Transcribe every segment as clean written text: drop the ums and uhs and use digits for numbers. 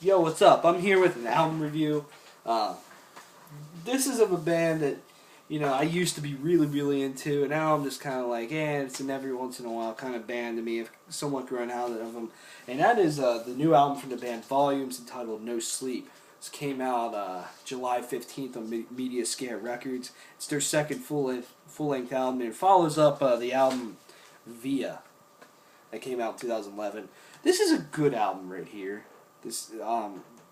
Yo, what's up? I'm here with an album review. Uh, this is of a band that, I used to be really, really into, and now I'm just kind of like, it's an every once in a while kind of band to me, if someone grown out of them. And that is the new album from the band Volumes, entitled No Sleep. This came out July 15th on Media Scare Records. It's their second full-length album, and it follows up the album Via that came out in 2011. This is a good album right here.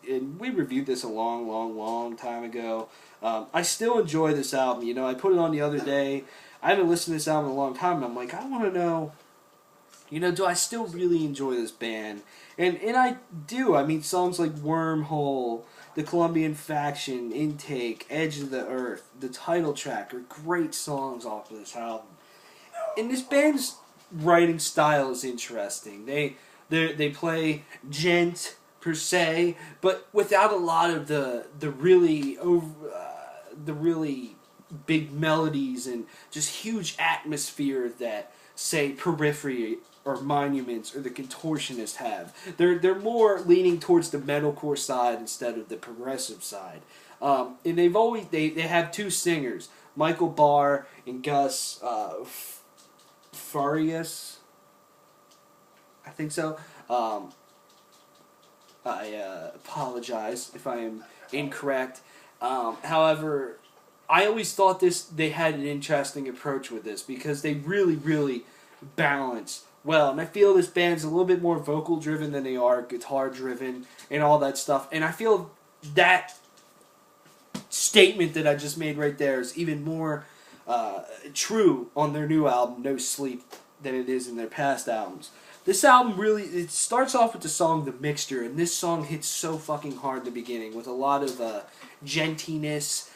And we reviewed this a long, long, long time ago. I still enjoy this album. I put it on the other day. I haven't listened to this album in a long time, and I'm like, I want to know, do I still really enjoy this band? And I do. I mean, songs like Wormhole, The Colombian Faction, Intake, Edge of the Earth, the title track are great songs off of this album. And this band's writing style is interesting. They play gent per se, but without a lot of the really big melodies and just huge atmosphere that, say, Periphery or Monuments or the Contortionist have. They're more leaning towards the metalcore side instead of the progressive side. And they have two singers, Michael Barr and Gus Farias. I think so. I apologize if I am incorrect. However, I always thought they had an interesting approach with this because they really, really balance well. And I feel this band's a little bit more vocal driven than they are guitar driven and all that stuff. And I feel that statement that I just made right there is even more true on their new album, No Sleep, than it is in their past albums. This album it starts off with the song The Mixture, and this song hits so fucking hard in the beginning with a lot of gentiness.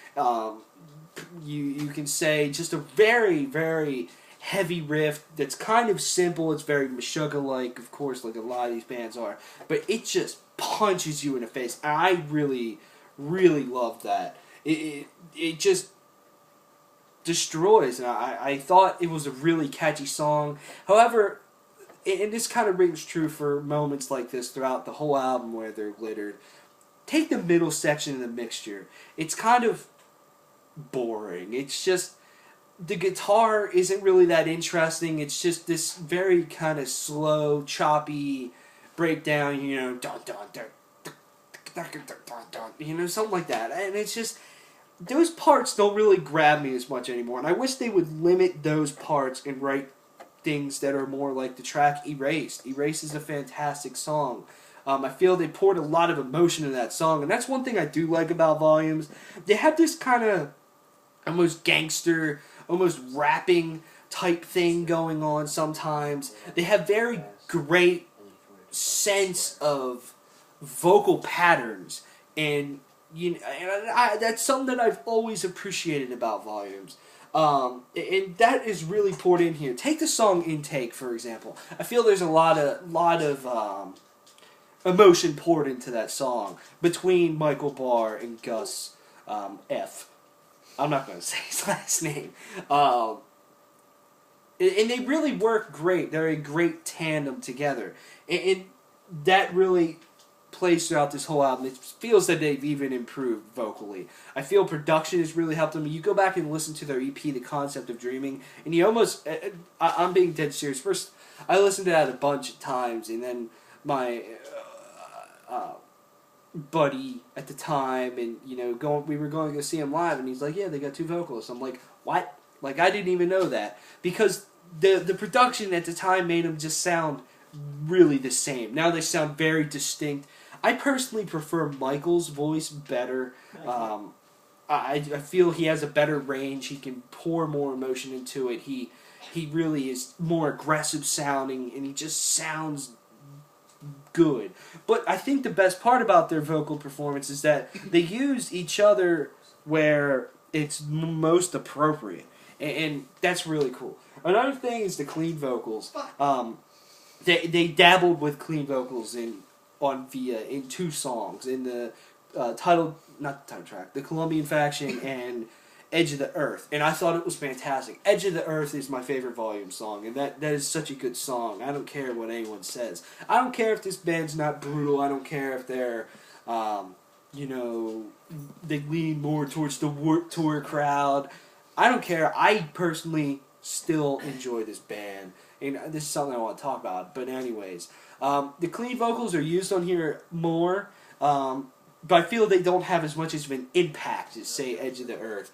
You can say just a very, very heavy riff that's kind of simple. It's very Meshuggah-like, of course, like a lot of these bands are. But it just punches you in the face. I really, really love that. It just destroys. And I thought it was a really catchy song. However, and this kind of rings true for moments like this throughout the whole album where they're glittered. Take the middle section of The Mixture. It's kind of boring. It's just, the guitar isn't really that interesting. It's just this very kind of slow, choppy breakdown, dun dun dun, something like that. And it's just, those parts don't really grab me as much anymore. And I wish they would limit those parts and write things that are more like the track Erased. Erased is a fantastic song. I feel they poured a lot of emotion in that song, and that's one thing I do like about Volumes. They have this kind of almost gangster, almost rapping type thing going on sometimes. They have very great sense of vocal patterns, and that's something that I've always appreciated about Volumes. And that is really poured in here. Take the song Intake, for example. I feel there's a lot of emotion poured into that song between Michael Barr and Gus F. I'm not going to say his last name. And they really work great. They're a great tandem together. And that really plays throughout this whole album. It feels that they've even improved vocally. I feel production has really helped them. You go back and listen to their EP, The Concept of Dreaming, and you almost, I'm being dead serious. First, I listened to that a bunch of times, and then my buddy at the time, and we were going to go see him live, and he's like, yeah, they got two vocalists. I'm like, what? Like, I didn't even know that. Because the production at the time made them just sound really the same. Now they sound very distinct. I personally prefer Michael's voice better. I feel he has a better range. He can pour more emotion into it. He really is more aggressive sounding, and he just sounds good. But I think the best part about their vocal performance is that they use each other where it's most appropriate, and that's really cool. Another thing is the clean vocals. They dabbled with clean vocals on Via in two songs, in the not the title track, The Colombian Faction and Edge of the Earth, and I thought it was fantastic. Edge of the Earth is my favorite Volume song, and that is such a good song. I don't care what anyone says. I don't care if this band's not brutal. I don't care if they're You know, they lean more towards the Warped Tour crowd. I don't care. I personally still enjoy this band, and this is something I want to talk about. But anyways, the clean vocals are used on here more, but I feel they don't have as much of an impact as, say, Edge of the Earth.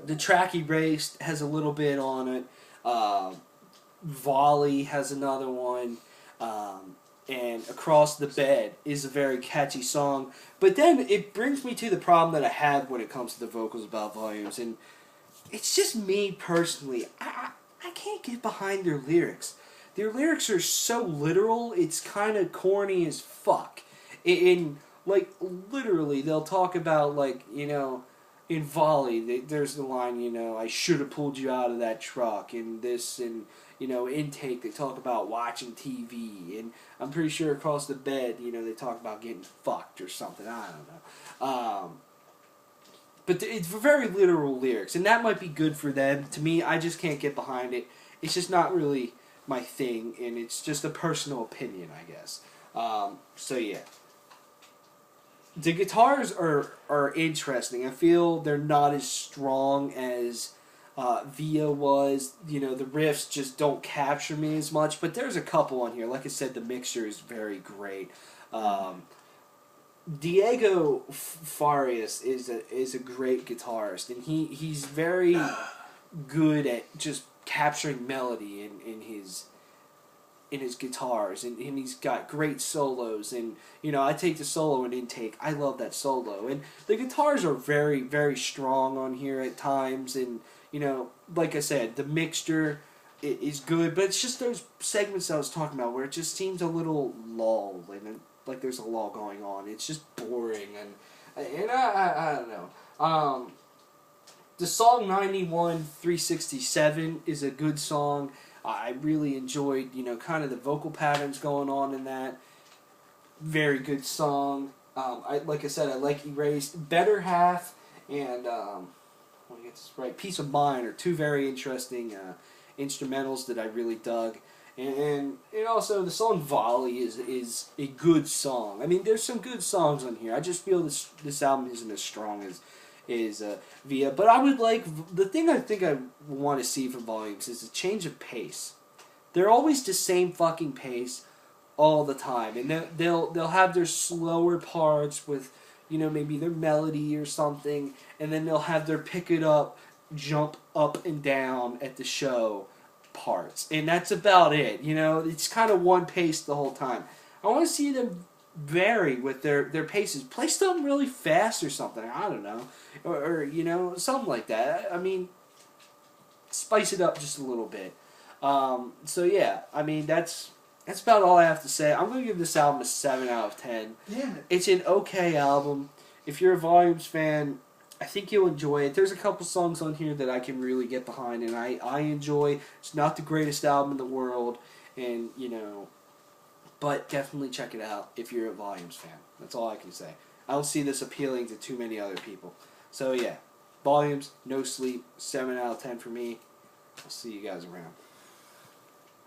The track Erased has a little bit on it. Volley has another one. And Across the Bed is a very catchy song. But then it brings me to the problem that I have when it comes to the vocals about Volumes. And it's just me personally. I can't get behind their lyrics. Their lyrics are so literal, it's kind of corny as fuck. Like, literally, they'll talk about, like, you know, in Volley, there's the line, you know, I should have pulled you out of that truck, and this, and, you know, Intake, they talk about watching TV, and I'm pretty sure Across the Bed, you know, they talk about getting fucked or something, I don't know. But it's very literal lyrics, and that might be good for them. To me, I just can't get behind it. It's just not really my thing, and it's just a personal opinion, I guess. So yeah. The guitars are interesting. I feel they're not as strong as Via was. You know, the riffs just don't capture me as much, but there's a couple on here. Like I said, the mixture is very great. Diego Farias is a great guitarist, and he's very good at just capturing melody in his guitars, and he's got great solos, and you know, I take the solo in Intake, I love that solo, and the guitars are very, very strong on here at times, and you know, like I said, the mixture is good, but it's just those segments I was talking about where it just seems a little lull, and like there's a lull going on, it's just boring, and I don't know. The song 91-367 is a good song. I really enjoyed, you know, kind of the vocal patterns going on in that. Very good song. Like I said, I like Erased. Better Half and, let me get this right, Peace of Mind are two very interesting instrumentals that I really dug. And also, the song Volley is a good song. I mean, there's some good songs on here. I just feel this album isn't as strong as Via, but I would like, the thing I think I want to see from Volumes is a change of pace. They're always the same fucking pace all the time, and they'll have their slower parts with, you know, maybe their melody or something, and then they'll have their pick it up, jump up and down at the show parts, and that's about it. You know, it's kind of one pace the whole time. I want to see them vary with their paces. Play something really fast or something. I don't know. Or you know, something like that. I mean, spice it up just a little bit. So yeah, I mean, that's about all I have to say. I'm going to give this album a 7 out of 10. Damn it. It's an okay album. If you're a Volumes fan, I think you'll enjoy it. There's a couple songs on here that I can really get behind, and I enjoy. It's not the greatest album in the world, and, you know, but definitely check it out if you're a Volumes fan. That's all I can say. I don't see this appealing to too many other people. So yeah, Volumes, No Sleep, 7 out of 10 for me. I'll see you guys around.